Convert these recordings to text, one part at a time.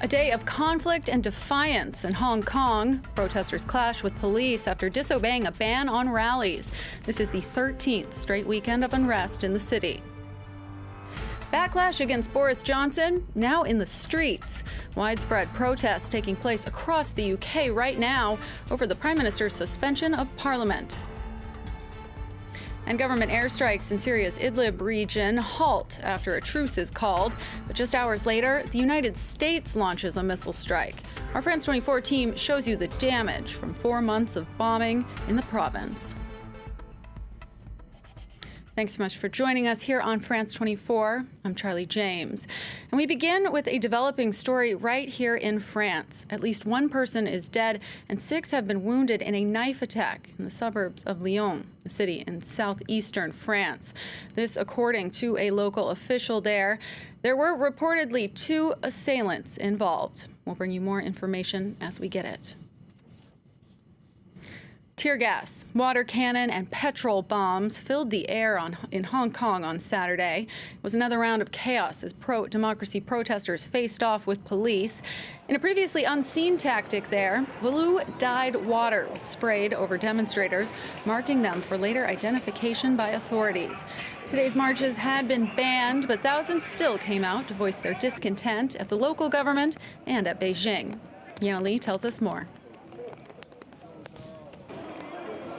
A day of conflict and defiance in Hong Kong. Protesters clash with police after disobeying a ban on rallies. This is the 13th straight weekend of unrest in the city. Backlash against Boris Johnson, now in the streets. Widespread protests taking place across the UK right now over the Prime Minister's suspension of Parliament. And government airstrikes in Syria's Idlib region halt after a truce is called. But just hours later, the United States launches a missile strike. Our France 24 team shows you the damage from 4 months of bombing in the province. Thanks so much for joining us here on France 24. I'm Charlie James. And we begin with a developing story right here in France. At least one person is dead and 6 have been wounded in a knife attack in the suburbs of Lyon, the city in southeastern France. This according to a local official there. There were reportedly 2 assailants involved. We'll bring you more information as we get it. Tear gas, water cannon, and petrol bombs filled the air in Hong Kong on Saturday. It was another round of chaos as pro-democracy protesters faced off with police. In a previously unseen tactic there, blue-dyed water was sprayed over demonstrators, marking them for later identification by authorities. Today's marches had been banned, but thousands still came out to voice their discontent at the local government and at Beijing. Yana Lee tells us more.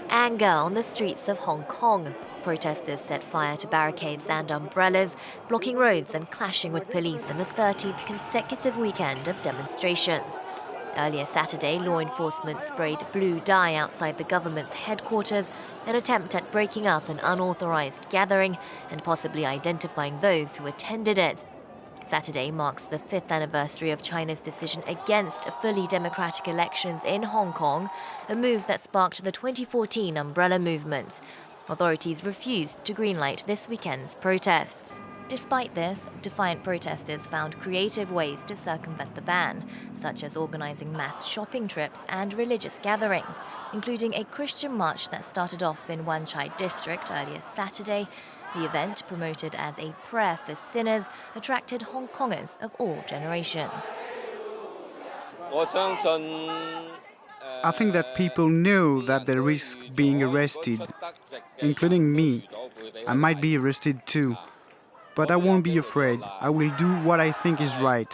Anger on the streets of Hong Kong. Protesters set fire to barricades and umbrellas, blocking roads and clashing with police in the 13th consecutive weekend of demonstrations. Earlier Saturday, law enforcement sprayed blue dye outside the government's headquarters, an attempt at breaking up an unauthorized gathering and possibly identifying those who attended it. Saturday marks the 5th anniversary of China's decision against fully democratic elections in Hong Kong, a move that sparked the 2014 umbrella movement. Authorities refused to greenlight this weekend's protests. Despite this, defiant protesters found creative ways to circumvent the ban, such as organizing mass shopping trips and religious gatherings, including a Christian march that started off in Wan Chai district earlier Saturday. The event, promoted as a prayer for sinners, attracted Hong Kongers of all generations. I think that people know that they risk being arrested, including me. I might be arrested too, but I won't be afraid. I will do what I think is right.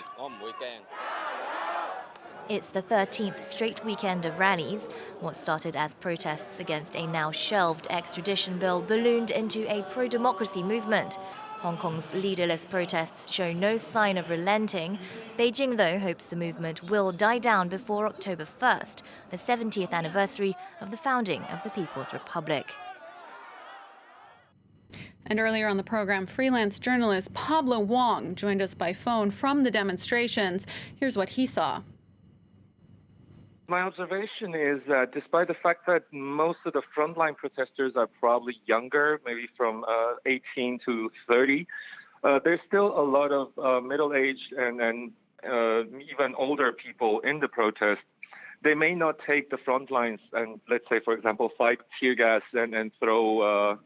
It's the 13th straight weekend of rallies. What started as protests against a now shelved extradition bill ballooned into a pro-democracy movement. Hong Kong's leaderless protests show no sign of relenting. Beijing, though, hopes the movement will die down before October 1st, the 70th anniversary of the founding of the People's Republic. And earlier on the program, freelance journalist Pablo Wong joined us by phone from the demonstrations. Here's what he saw. My observation is that despite the fact that most of the frontline protesters are probably younger, maybe from 18 to 30, there's still a lot of middle-aged and even older people in the protest. They may not take the front lines and, let's say, for example, fight tear gas and throw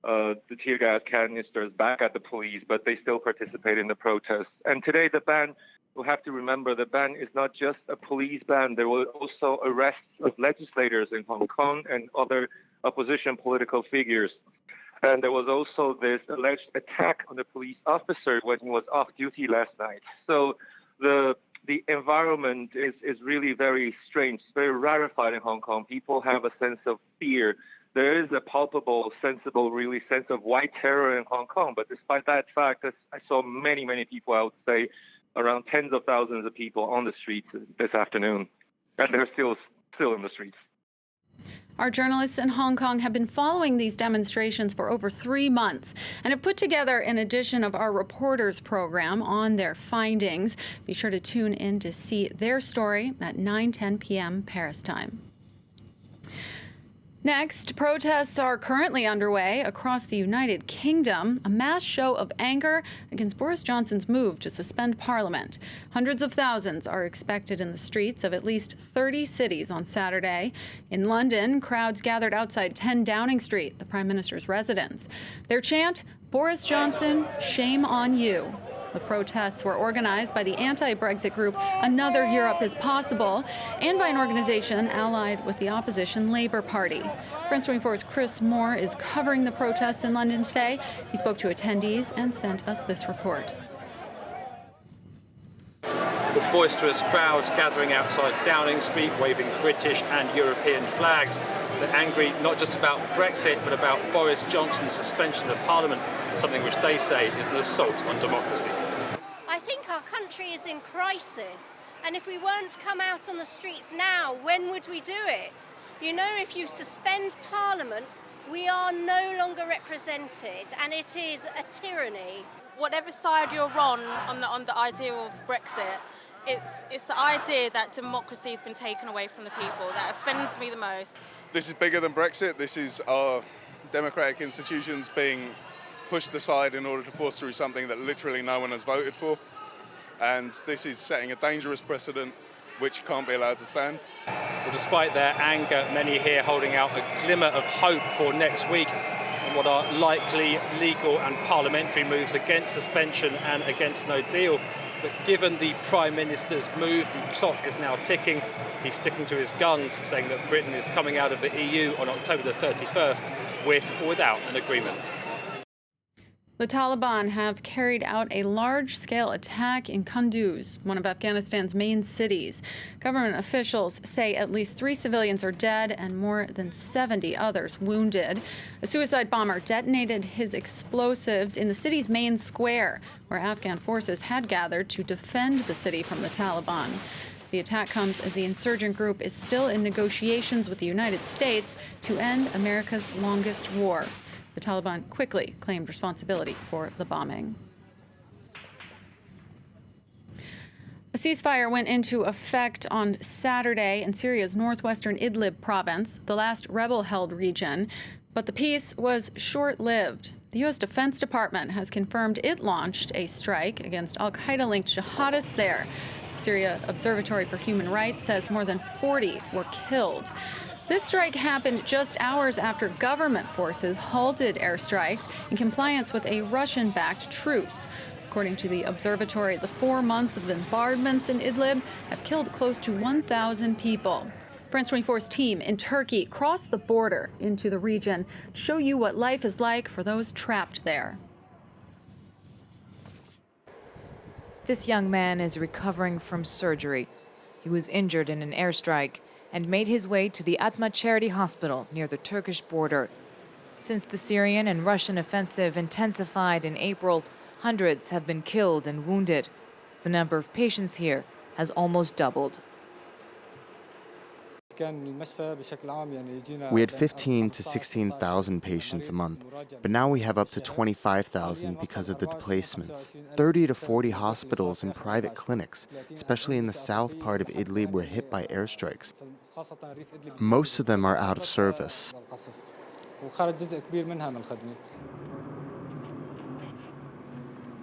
the tear gas canisters back at the police, but they still participate in the protest. And today the ban, we'll have to remember, the ban is not just a police ban. There were also arrests of legislators in Hong Kong and other opposition political figures. And there was also this alleged attack on the police officer when he was off duty last night. So the environment is really very strange. It's very rarefied in Hong Kong. People have a sense of fear. There is a palpable, sensible, really sense of white terror in Hong Kong. But despite that fact, I saw many, many people, I would say, around tens of thousands of people on the streets this afternoon. And they're still in the streets. Our journalists in Hong Kong have been following these demonstrations for over 3 months and have put together an edition of our Reporters program on their findings. Be sure to tune in to see their story at 9:10 p.m. Paris time. Next, protests are currently underway across the United Kingdom, a mass show of anger against Boris Johnson's move to suspend Parliament. Hundreds of thousands are expected in the streets of at least 30 cities on Saturday. In London, crowds gathered outside 10 Downing Street, the Prime Minister's residence. Their chant, "Boris Johnson, shame on you." The protests were organized by the anti-Brexit group Another Europe is Possible and by an organization allied with the opposition Labour Party. France 24's Chris Moore is covering the protests in London today. He spoke to attendees and sent us this report. With boisterous crowds gathering outside Downing Street, waving British and European flags. They're angry not just about Brexit, but about Boris Johnson's suspension of Parliament, something which they say is an assault on democracy. I think our country is in crisis, and if we weren't to come out on the streets now, when would we do it? You know, if you suspend Parliament, we are no longer represented, and it is a tyranny. Whatever side you're on the idea of Brexit, it's the idea that democracy has been taken away from the people that offends me the most. This is bigger than Brexit. This is our democratic institutions being pushed aside in order to force through something that literally no one has voted for. And this is setting a dangerous precedent which can't be allowed to stand. Well, despite their anger, many here holding out a glimmer of hope for next week and what are likely legal and parliamentary moves against suspension and against no deal. But given the Prime Minister's move, the clock is now ticking. He's sticking to his guns, saying that Britain is coming out of the EU on October the 31st with or without an agreement. The Taliban have carried out a large-scale attack in Kunduz, one of Afghanistan's main cities. Government officials say at least 3 civilians are dead and more than 70 others wounded. A suicide bomber detonated his explosives in the city's main square, where Afghan forces had gathered to defend the city from the Taliban. The attack comes as the insurgent group is still in negotiations with the United States to end America's longest war. The Taliban quickly claimed responsibility for the bombing. A ceasefire went into effect on Saturday in Syria's northwestern Idlib province, the last rebel-held region, but the peace was short-lived. The U.S. Defense Department has confirmed it launched a strike against al-Qaeda-linked jihadists there. Syria Observatory for Human Rights says more than 40 were killed. This strike happened just hours after government forces halted airstrikes in compliance with a Russian-backed truce. According to the observatory, the 4 months of bombardments in Idlib have killed close to 1,000 people. France 24's team in Turkey crossed the border into the region to show you what life is like for those trapped there. This young man is recovering from surgery. He was injured in an airstrike and made his way to the Atma Charity Hospital near the Turkish border. Since the Syrian and Russian offensive intensified in April, hundreds have been killed and wounded. The number of patients here has almost doubled. We had 15 to 16,000 patients a month, but now we have up to 25,000 because of the displacements. 30 to 40 hospitals and private clinics, especially in the south part of Idlib, were hit by airstrikes. Most of them are out of service.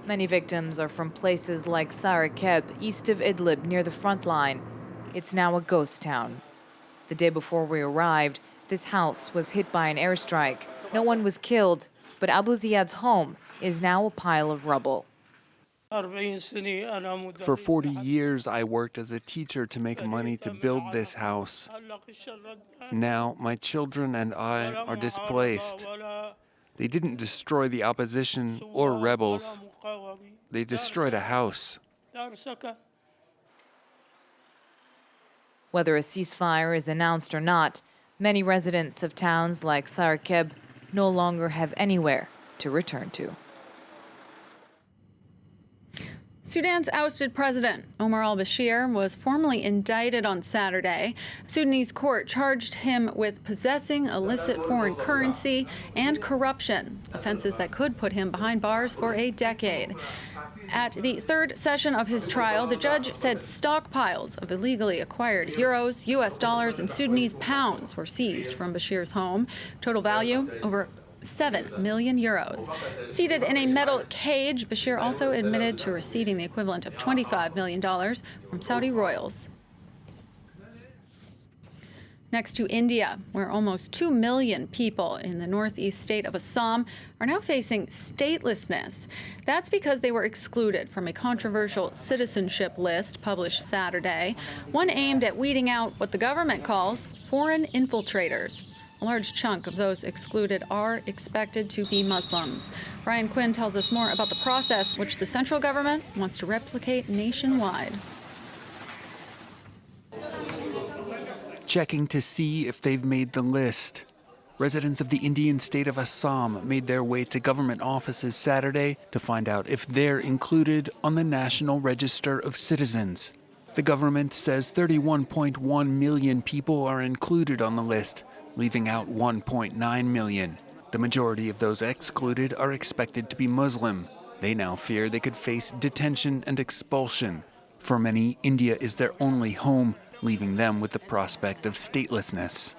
Many victims are from places like Sarakeb, east of Idlib, near the front line. It's now a ghost town. The day before we arrived, this house was hit by an airstrike. No one was killed, but Abu Ziyad's home is now a pile of rubble. For 40 years, I worked as a teacher to make money to build this house. Now, my children and I are displaced. They didn't destroy the opposition or rebels. They destroyed a house. Whether a ceasefire is announced or not, many residents of towns like Sarakeb no longer have anywhere to return to. Sudan's ousted president, Omar al-Bashir, was formally indicted on Saturday. A Sudanese court charged him with possessing illicit foreign currency and corruption, offenses that could put him behind bars for a decade. At the third session of his trial, the judge said stockpiles of illegally acquired euros, U.S. dollars, and Sudanese pounds were seized from Bashir's home. Total value over 7 million euros. Seated in a metal cage, Bashir also admitted to receiving the equivalent of $25 million from Saudi royals. Next to India, where almost 2 million people in the northeast state of Assam are now facing statelessness. That's because they were excluded from a controversial citizenship list published Saturday, one aimed at weeding out what the government calls foreign infiltrators. A large chunk of those excluded are expected to be Muslims. Brian Quinn tells us more about the process, which the central government wants to replicate nationwide. Checking to see if they've made the list. Residents of the Indian state of Assam made their way to government offices Saturday to find out if they're included on the National Register of Citizens. The government says 31.1 million people are included on the list, leaving out 1.9 million. The majority of those excluded are expected to be Muslim. They now fear they could face detention and expulsion. For many, India is their only home, leaving them with the prospect of statelessness.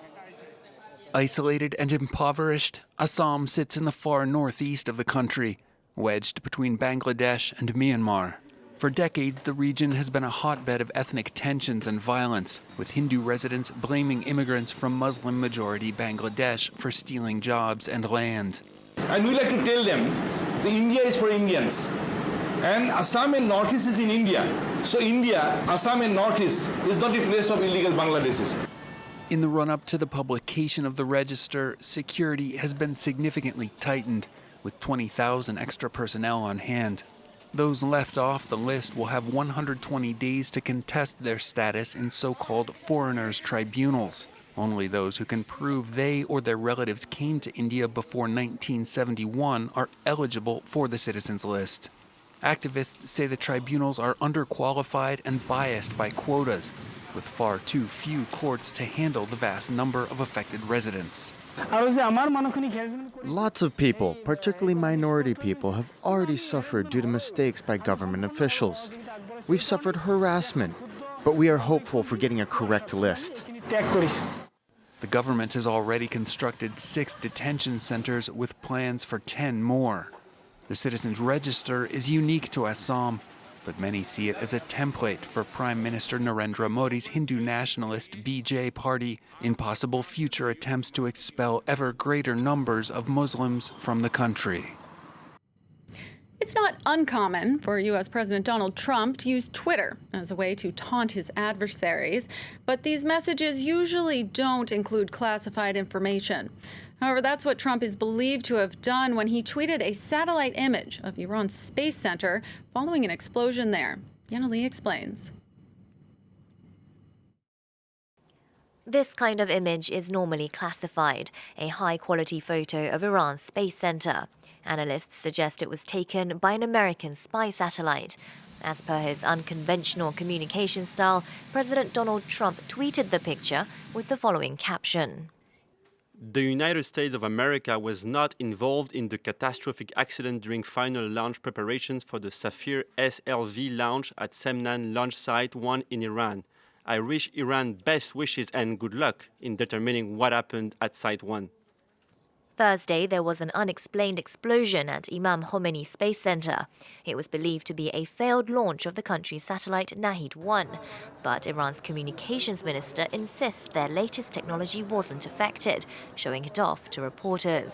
Isolated and impoverished, Assam sits in the far northeast of the country, wedged between Bangladesh and Myanmar. For decades, the region has been a hotbed of ethnic tensions and violence, with Hindu residents blaming immigrants from Muslim-majority Bangladesh for stealing jobs and land. And we like to tell them that India is for Indians. And Assam and Northeast is in India. So India, Assam and Northeast is not a place of illegal Bangladeshis. In the run-up to the publication of the register, security has been significantly tightened, with 20,000 extra personnel on hand. Those left off the list will have 120 days to contest their status in so-called foreigners' tribunals. Only those who can prove they or their relatives came to India before 1971 are eligible for the citizens list. Activists say the tribunals are underqualified and biased by quotas, with far too few courts to handle the vast number of affected residents. Lots of people, particularly minority people, have already suffered due to mistakes by government officials. We've suffered harassment, but we are hopeful for getting a correct list. The government has already constructed 6 detention centers with plans for 10 more. The Citizens Register is unique to Assam, but many see it as a template for Prime Minister Narendra Modi's Hindu nationalist BJ party in possible future attempts to expel ever greater numbers of Muslims from the country. It's not uncommon for U.S. President Donald Trump to use Twitter as a way to taunt his adversaries, but these messages usually don't include classified information. However, that's what Trump is believed to have done when he tweeted a satellite image of Iran's space center following an explosion there. Yana Lee explains. This kind of image is normally classified, a high-quality photo of Iran's space center. Analysts suggest it was taken by an American spy satellite. As per his unconventional communication style, President Donald Trump tweeted the picture with the following caption. The United States of America was not involved in the catastrophic accident during final launch preparations for the Safir SLV launch at Semnan Launch Site 1 in Iran. I wish Iran best wishes and good luck in determining what happened at Site 1. Thursday, there was an unexplained explosion at Imam Khomeini Space Center. It was believed to be a failed launch of the country's satellite Nahid-1, but Iran's communications minister insists their latest technology wasn't affected, showing it off to reporters.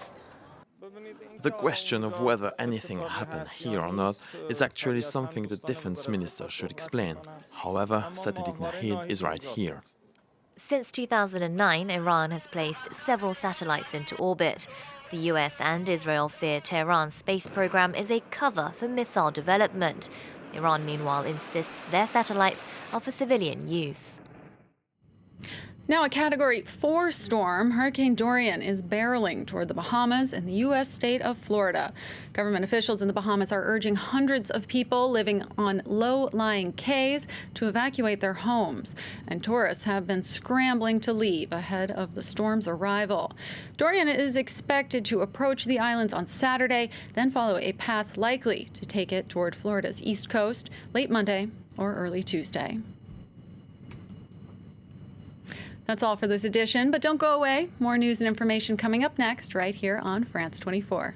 The question of whether anything happened here or not is actually something the defense minister should explain. However, satellite Nahid is right here. Since 2009, Iran has placed several satellites into orbit. The US and Israel fear Tehran's space program is a cover for missile development. Iran, meanwhile, insists their satellites are for civilian use. Now, a Category 4 storm, Hurricane Dorian, is barreling toward the Bahamas and the U.S. state of Florida. Government officials in the Bahamas are urging hundreds of people living on low-lying cays to evacuate their homes, and tourists have been scrambling to leave ahead of the storm's arrival. Dorian is expected to approach the islands on Saturday, then follow a path likely to take it toward Florida's east coast late Monday or early Tuesday. That's all for this edition, but don't go away. More news and information coming up next right here on France 24.